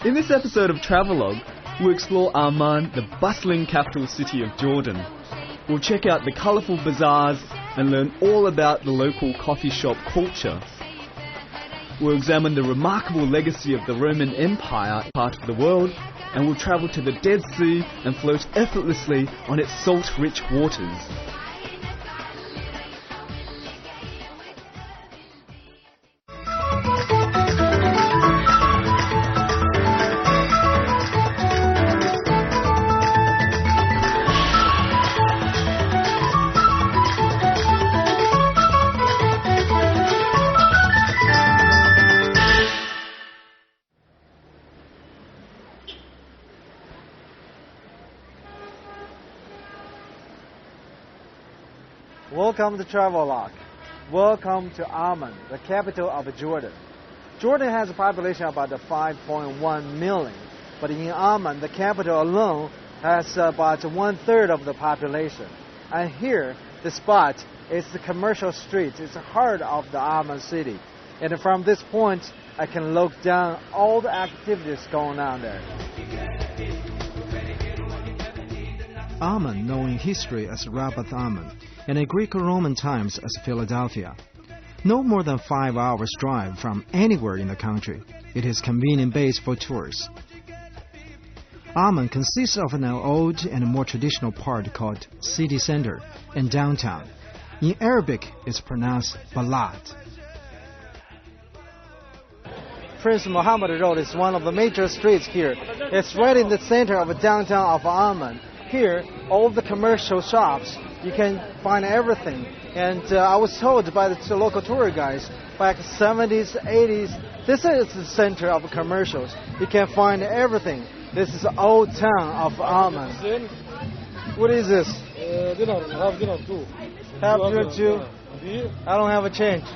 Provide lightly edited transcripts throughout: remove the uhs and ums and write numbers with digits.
In this episode of Travelogue, we'll explore Amman, the bustling capital city of Jordan. We'll check out the colourful bazaars and learn all about the local coffee shop culture. We'll examine the remarkable legacy of the Roman Empire part of the world, and we'll travel to the Dead Sea and float effortlessly on its salt-rich waters. Welcome to Travelogue. Welcome to Amman, the capital of Jordan. Jordan has a population of about 5.1 million, but in Amman, the capital alone has about 1/3 of the population. And here, the spot is the commercial street. It's the heart of the Amman city. And from this point, I can look down all the activities going on there. Amman, known in history as Rabat Amman, and in Greco-Roman times as Philadelphia. No more than 5 hours drive from anywhere in the country. It is a convenient base for tourists. Amman consists of an old and more traditional part called city center and downtown. In Arabic, it's pronounced Balad. Prince Muhammad Road is one of the major streets here. It's right in the center of the downtown of Amman. Here, all the commercial shops, you can find everything. And I was told by the local tour guides, back 70s, 80s, this is the center of commercials. You can find everything. This is the old town of Amman. What is this? Dinar, half dinar too. Half dinar too? I don't have a change.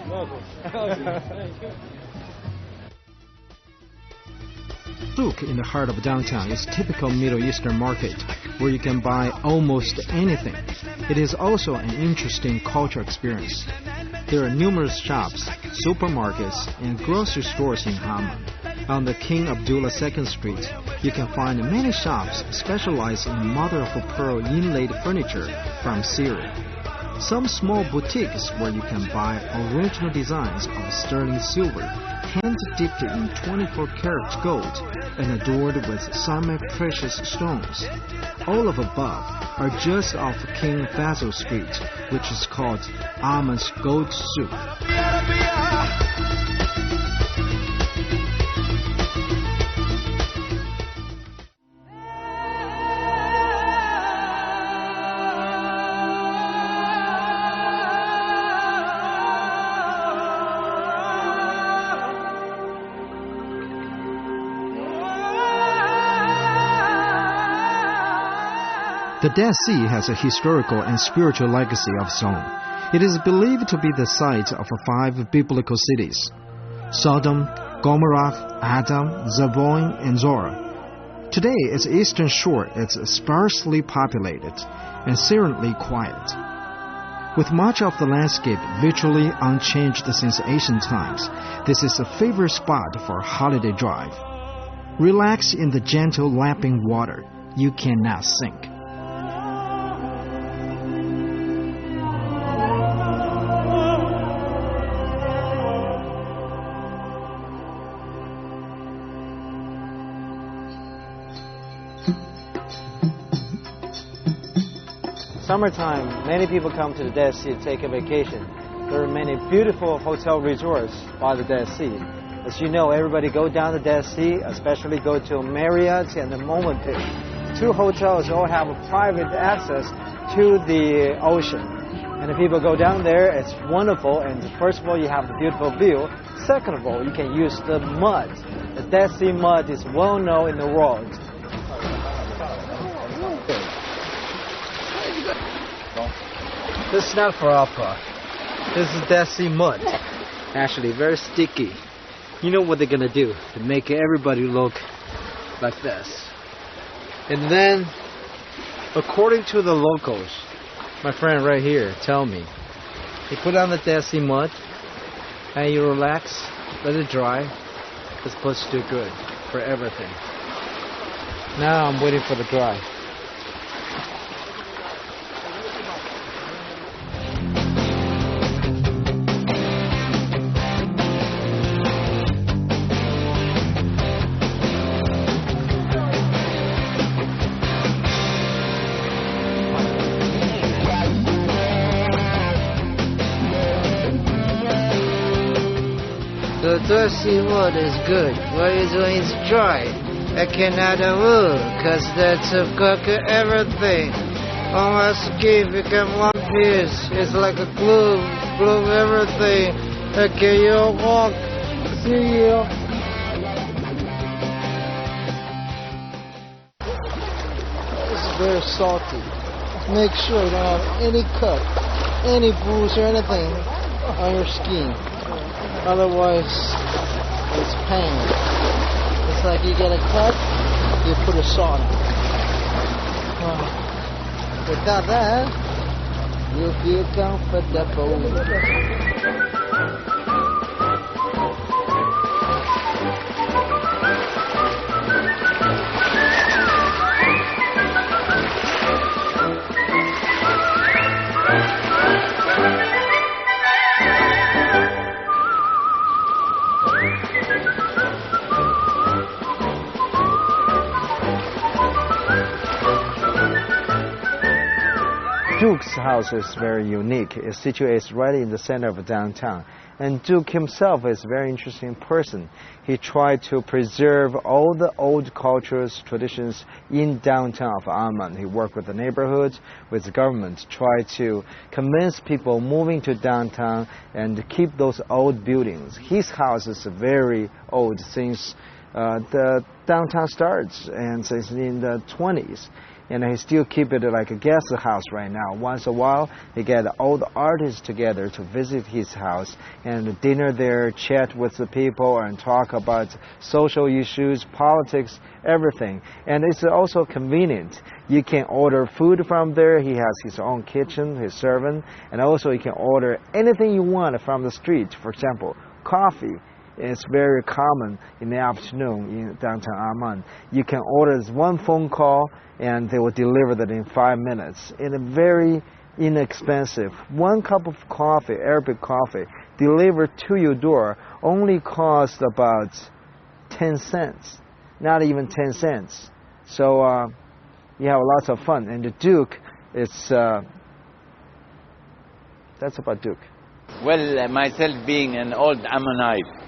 Souk in the heart of downtown is typical Middle Eastern market where you can buy almost anything. It is also an interesting cultural experience. There are numerous shops, supermarkets, and grocery stores in Amman. On the King Abdullah II Street, you can find many shops specialized in mother-of-pearl inlaid furniture from Syria. Some small boutiques where you can buy original designs of sterling silver, hand-dipped in 24-karat gold and adored with some precious stones. All of above are just off King Faisal Street, which is called Amman's Gold Souk. The Dead Sea has a historical and spiritual legacy of its own. It is believed to be the site of 5 biblical cities: Sodom, Gomorrah, Adam, Zeboim, and Zorah. Today, its eastern shore is sparsely populated and serenely quiet. With much of the landscape virtually unchanged since ancient times, this is a favorite spot for a holiday drive. Relax in the gentle lapping water. You cannot sink. Summertime, many people come to the Dead Sea to take a vacation. There are many beautiful hotel resorts by the Dead Sea. As you know, everybody go down the Dead Sea, especially go to Marriott and the Movenpick. 2 hotels all have a private access to the ocean. And if people go down there, it's wonderful. And first of all, you have the beautiful view. Second of all, you can use the mud. The Dead Sea mud is well known in the world. This is not for opera. This is Dead Sea mud. Actually, very sticky. You know what they're gonna do to make everybody look like this. And then, according to the locals, my friend right here tell me, you put on the Dead Sea mud and you relax, let it dry. It's supposed to do good. for everything. Now I'm waiting for the dry. The thirsty water is good. What you're doing is dry. I cannot move, cause that's a cook everything. On my skin become one piece. It's like a glue everything. Can you walk? See you. It's very salty. Make sure you don't have any cut, any bruise or anything on your skin. Otherwise, it's pain. It's like you get a cut, you put a salt on it. Without that, you feel comfortable. Duke's house is very unique. It's situated right in the center of downtown. And Duke himself is a very interesting person. He tried to preserve all the old cultures, traditions in downtown of Amman. He worked with the neighborhoods, with the government, tried to convince people moving to downtown and keep those old buildings. His house is very old since the downtown starts and since in the 20s. And he still keep it like a guest house right now. Once a while, he get all the artists together to visit his house and dinner there, chat with the people and talk about social issues, politics, everything. And it's also convenient. You can order food from there. He has his own kitchen, his servant, and also you can order anything you want from the street. For example, coffee. It's very common in the afternoon in downtown Amman. You can order one phone call and they will deliver that in 5 minutes. In a very inexpensive. 1 cup of coffee, Arabic coffee, delivered to your door only costs about 10 cents. Not even 10 cents. So you have lots of fun. And the Duke is, that's about Duke. Well, myself being an old Ammonite,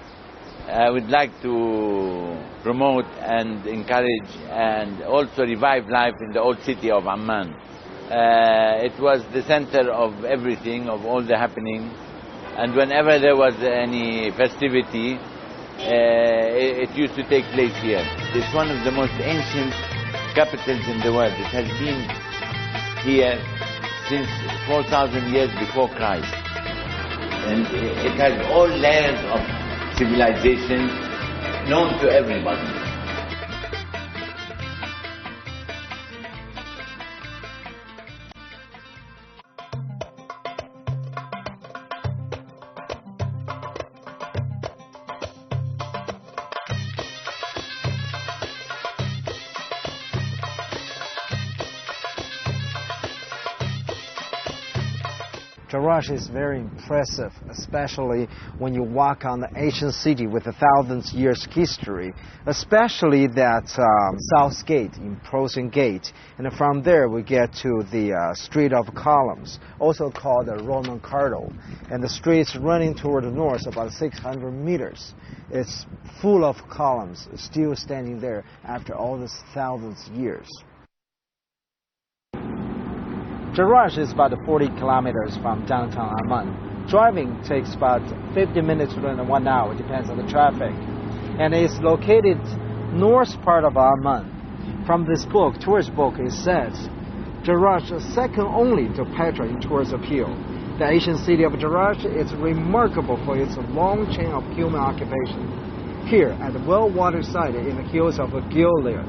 I would like to promote and encourage and also revive life in the old city of Amman. It was the center of everything, of all the happening, and whenever there was any festivity, it used to take place here. It's one of the most ancient capitals in the world. It has been here since 4,000 years before Christ. And it has all layers of civilization known to everybody. Jerash is very impressive, especially when you walk on the ancient city with 1,000 years history, especially that South Gate, imposing gate. And from there we get to the Street of Columns, also called the Roman Corridor. And the street's running toward the north about 600 meters. It's full of columns, still standing there after all these thousands of years. Jerash is about 40 kilometers from downtown Amman. Driving takes about 50 minutes to 1 hour, depends on the traffic. And it's located north part of Amman. From this book, tourist book, it says, Jerash is second only to Petra in tourist appeal. The ancient city of Jerash is remarkable for its long chain of human occupation. Here, at the well-watered site in the hills of Gilead,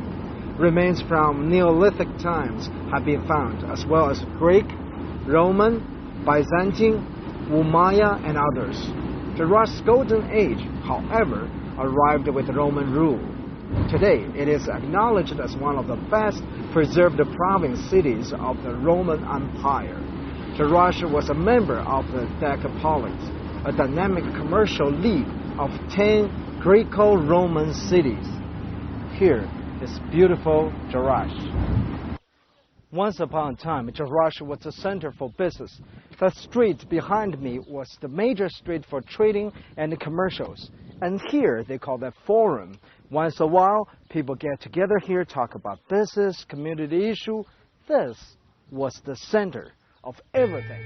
remains from Neolithic times have been found, as well as Greek, Roman, Byzantine, Umayyad, and others. Jerash's golden age, however, arrived with Roman rule. Today, it is acknowledged as one of the best preserved province cities of the Roman Empire. Jerash was a member of the Decapolis, a dynamic commercial league of 10 Greco-Roman cities. Here is beautiful Jerash. Once upon a time, Jerash was a center for business. The street behind me was the major street for trading and commercials. And here they call that forum. Once a while, people get together here, talk about business, community issue. This was the center of everything.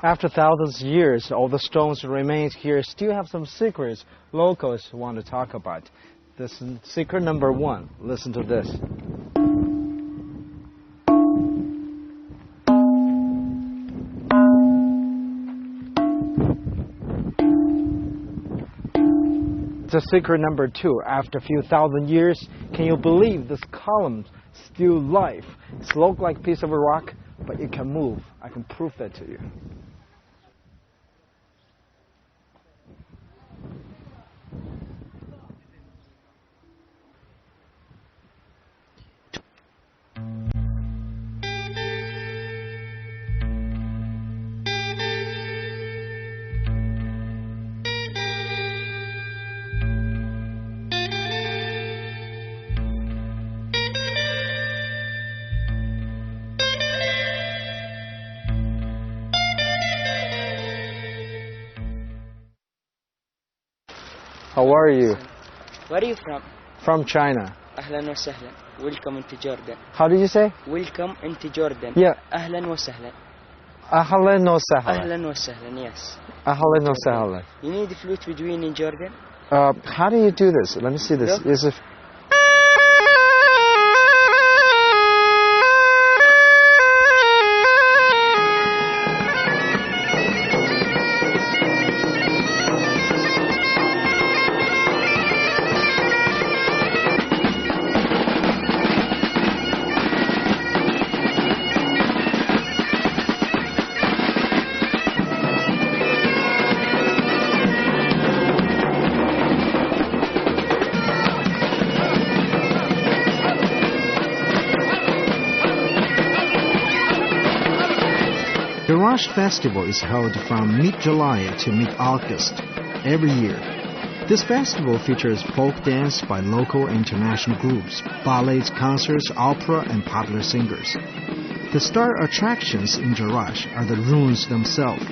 After thousands of years, all the stones remain here still have some secrets locals want to talk about. This is secret number 1. Listen to this. The secret number 2. After a few thousand years, can you believe this column still alive? It looks like a piece of a rock, but it can move. I can prove that to you. How are you? Where are you from? From China. أهلا وسهلا. Welcome into Jordan. How do you say? Welcome into Jordan. Yeah. أهلا وسهلا. Ahlan wa sahlan. أهلا وسهلا. Yes. Ahlan wa sahlan. You need flute between in Jordan? How do you do this? Let me see this. Look. Is it... Jerash Festival is held from mid-July to mid-August every year. This festival features folk dance by local and international groups, ballets, concerts, opera, and popular singers. The star attractions in Jerash are the ruins themselves.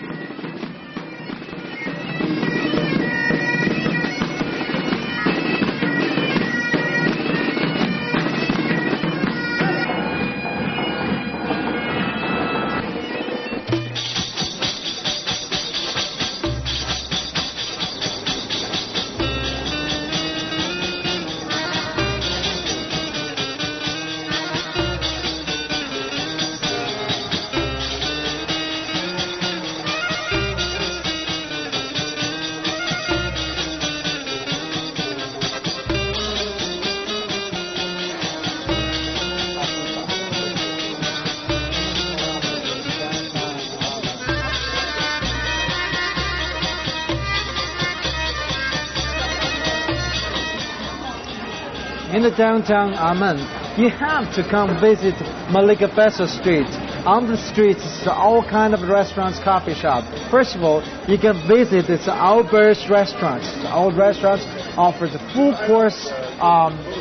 In the downtown Amman, you have to come visit Malika Faisal Street. On the streets, is all kind of restaurants, coffee shop. First of all, you can visit this Albert's restaurant. The old restaurant offers a full course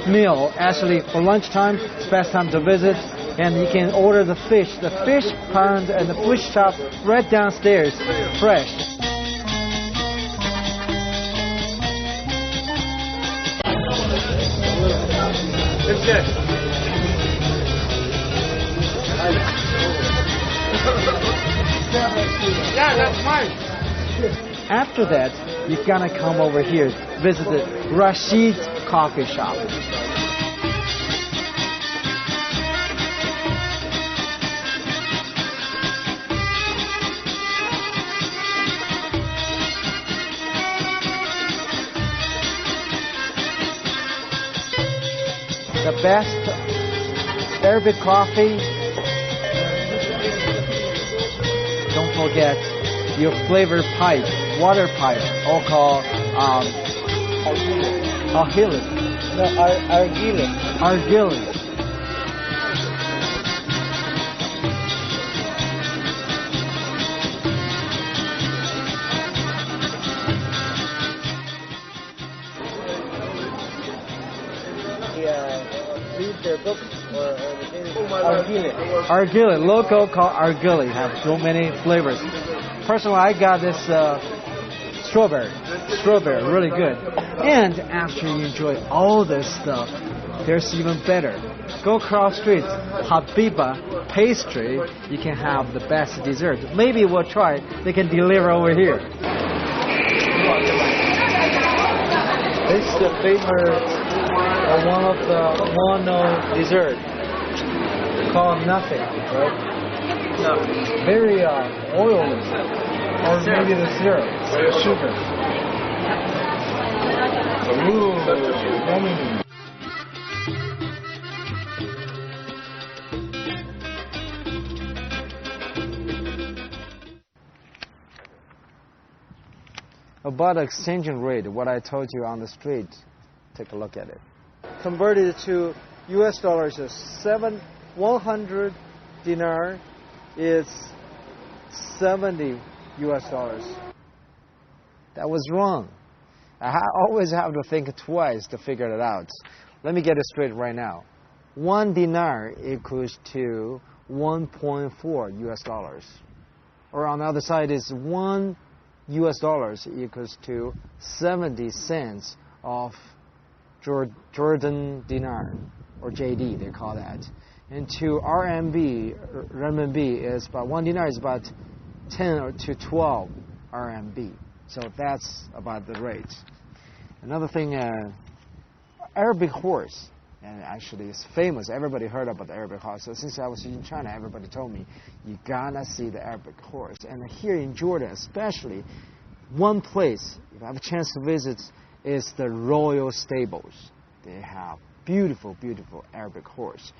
meal. Actually, for lunchtime, it's the best time to visit. And you can order the fish pound and the fish chop right downstairs, fresh. Yeah, that's mine. After that, you're gonna come over here, visit the Rashid's coffee shop. the best Arabic coffee. Don't forget your flavor pipe, water pipe, all called argile. No, argile. Argile. Read their books or argile. Argile, local called argile, have so many flavors. Personally, I got this strawberry, really good. And after you enjoy all this stuff, there's even better. Go cross street, Habiba Pastry, you can have the best dessert. Maybe we'll try, they can deliver over here. This is the favorite, one of the well-known dessert called nothing, right? No. Very oily, or maybe the syrup, the sugar. Ooh, yummy. About exchange rate, what I told you on the street, take a look at it. Converted to US dollars is 100 dinar is 70 US dollars. That was wrong. I always have to think twice to figure it out. Let me get it straight right now. 1 dinar equals to 1.4 US dollars. Or on the other side is 1 US dollars equals to 70 cents of Jordan dinar, or JD they call that. And to renminbi is about 1 dinar is about 10 to 12 RMB. So that's about the rate. Another thing, Arabic horse, and actually it's famous. Everybody heard about the Arabic horse. So since I was in China, everybody told me you gotta see the Arabic horse. And here in Jordan, especially, one place if I have a chance to visit is the royal stables. They have beautiful, beautiful Arabic horse.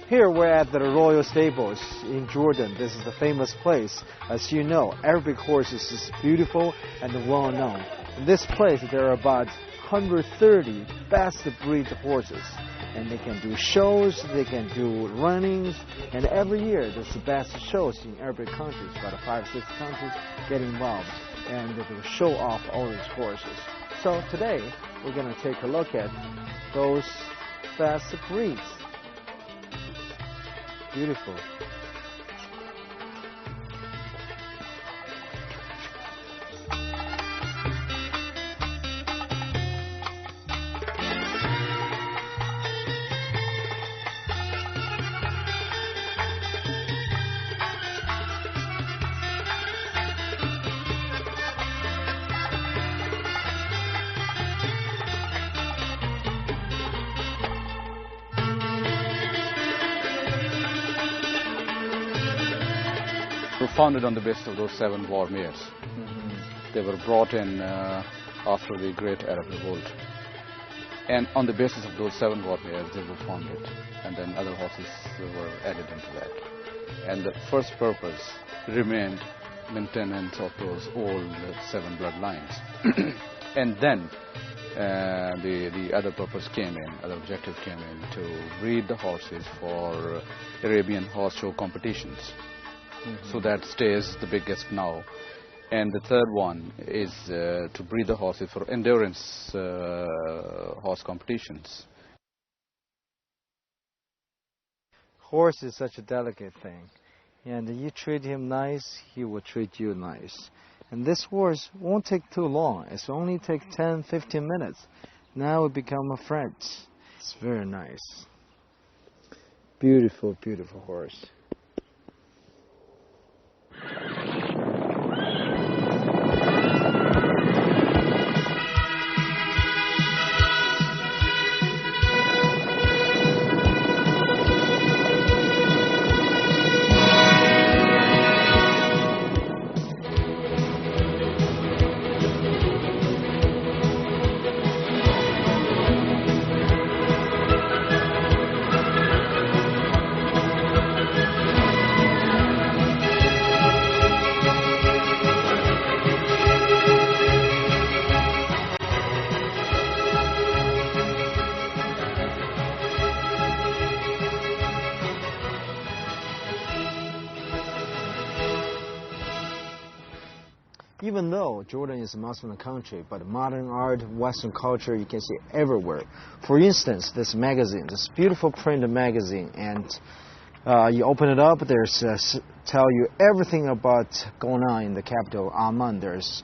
Here we're at the royal stables in Jordan. This is the famous place. As you know, Arabic horses is beautiful and well known. In this place there are about 130 best breed horses. And they can do shows, they can do runnings, and every year there's the best shows in Arabic countries, about 5 or 6 countries get involved, and they will show off all these horses. So today we're going to take a look at those best breeds. Beautiful. Were founded on the basis of those 7 war mares. They were brought in after the Great Arab Revolt. And on the basis of those 7 war mares, they were founded. And then other horses were added into that. And the first purpose remained maintenance of those old 7 bloodlines. And then the other purpose came in, other objective came in to breed the horses for Arabian horse show competitions. So that stays the biggest now. And the third one is to breed the horses for endurance horse competitions. Horse is such a delicate thing. And you treat him nice, he will treat you nice. And this horse won't take too long. It's only take 10-15 minutes. Now it become a friend. It's very nice. Beautiful, beautiful horse. Even though Jordan is a Muslim country, but modern art, Western culture, you can see everywhere. For instance, this magazine, this beautiful printed magazine, and you open it up, there's tell you everything about going on in the capital, Amman. There's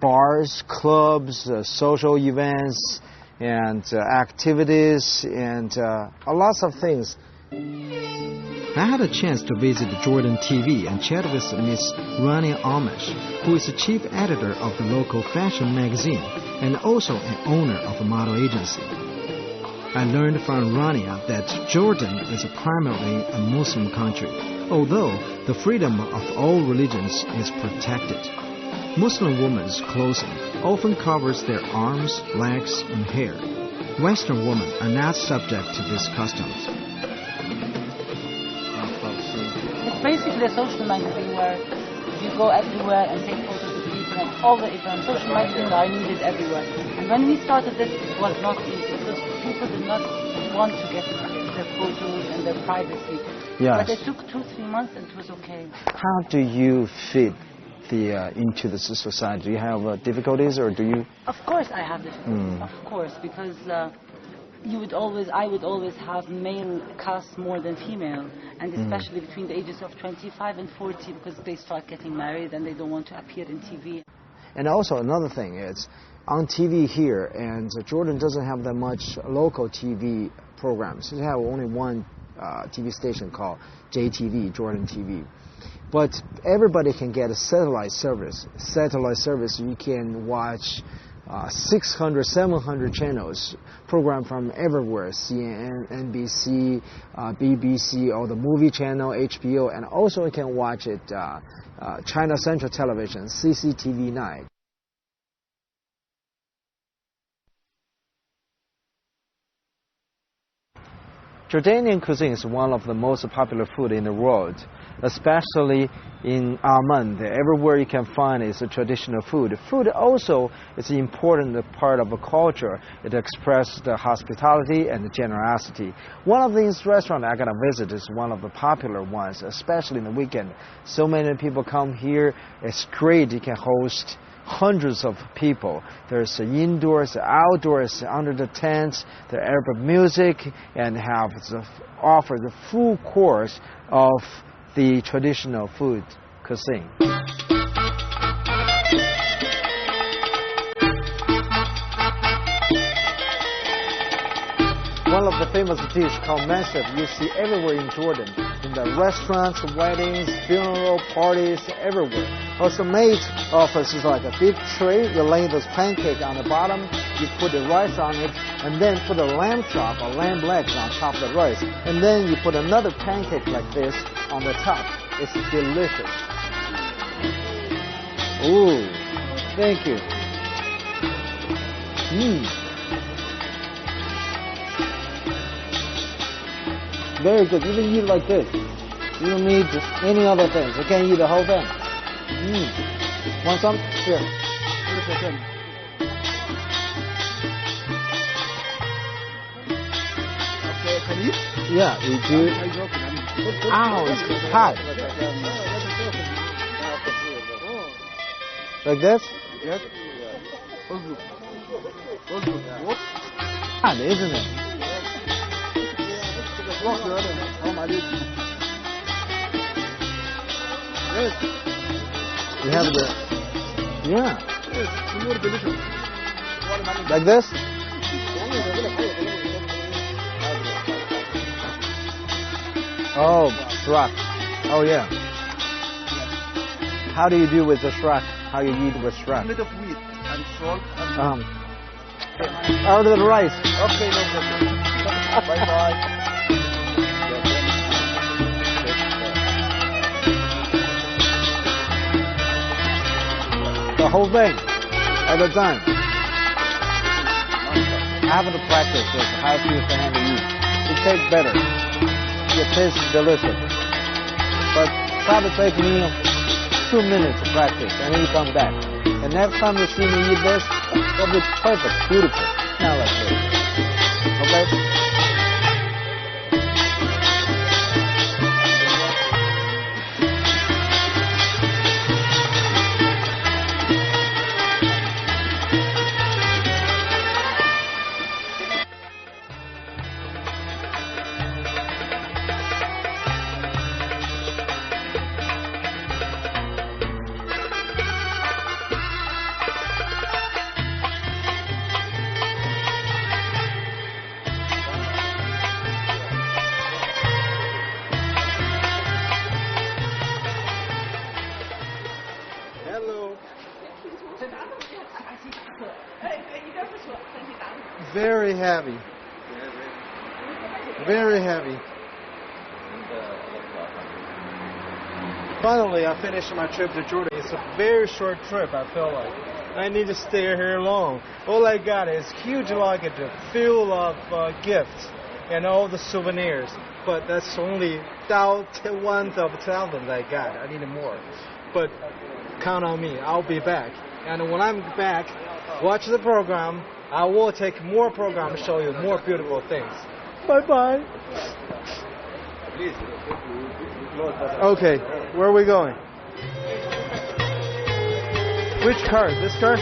bars, clubs, social events, and activities, and lots of things. I had a chance to visit Jordan TV and chat with Miss Rania Amish, who is the chief editor of the local fashion magazine and also an owner of a model agency. I learned from Rania that Jordan is primarily a Muslim country, although the freedom of all religions is protected. Muslim women's clothing often covers their arms, legs, and hair. Western women are not subject to these customs. It's basically a social magazine where you go everywhere and take photos of people and all the events. Social magazines are needed everywhere. And when we started this, it was not easy because people did not want to get their photos and their privacy. Yes. But it took 2-3 months and it was okay. How do you fit into the society? Do you have difficulties, or do you? Of course I have difficulties, of course, because I would always have male cast more than female, and especially between the ages of 25 and 40, because they start getting married and they don't want to appear in TV. And also another thing is, on TV here, and Jordan doesn't have that much local TV programs. They have only one TV station called JTV, Jordan TV. But everybody can get a satellite service. Satellite service, you can watch 600, 700 channels, program from everywhere, CNN, NBC, BBC, or the movie channel, HBO, and also you can watch it, China Central Television, CCTV9. Jordanian cuisine is one of the most popular food in the world, especially in Amman. Everywhere you can find is a traditional food. Food also is an important part of a culture. It expresses the hospitality and the generosity. One of these restaurants I'm going to visit is one of the popular ones, especially in the weekend. So many people come here. It's great. You can host hundreds of people. There's indoors, outdoors, under the tents, the Arab music, and offer the full course of the traditional food cuisine. One of the famous dishes called mansef you see everywhere in Jordan, in the restaurants, weddings, funeral parties, everywhere. Also made of like a big tray. You lay those pancakes on the bottom, you put the rice on it, and then put a lamb chop or lamb legs on top of the rice. And then you put another pancake like this on the top. It's delicious. Ooh, thank you. Very good. You can eat like this. You don't need any other things. You can eat the whole thing. Want some? Here. Okay, can you eat? Yeah, you do. Ow, it's hot. Like this? Yes. What? Hot, isn't it? You have the, yeah. Like this? Oh, shrak. Oh, yeah. How do you do with the shrak? How you eat with shrak? Made of wheat and salt and out of the rice. okay, no problem. Bye-bye. The whole thing at a time. Having to practice this, how to use the hand to eat. It tastes better. It tastes delicious. But probably take me 2 minutes to practice, and then you come back. And next time you see me eat this, it'll be perfect, beautiful. Now like this. Okay? very heavy. Very heavy. Finally, I finished my trip to Jordan. It's a very short trip, I feel like. I need to stay here long. All I got is huge luggage full of gifts and all the souvenirs. But that's only 1,000 I got. I need more. But count on me. I'll be back. And when I'm back, watch the program. I will take more program to show you more beautiful things. Bye-bye. Okay, where are we going? Which car? This car?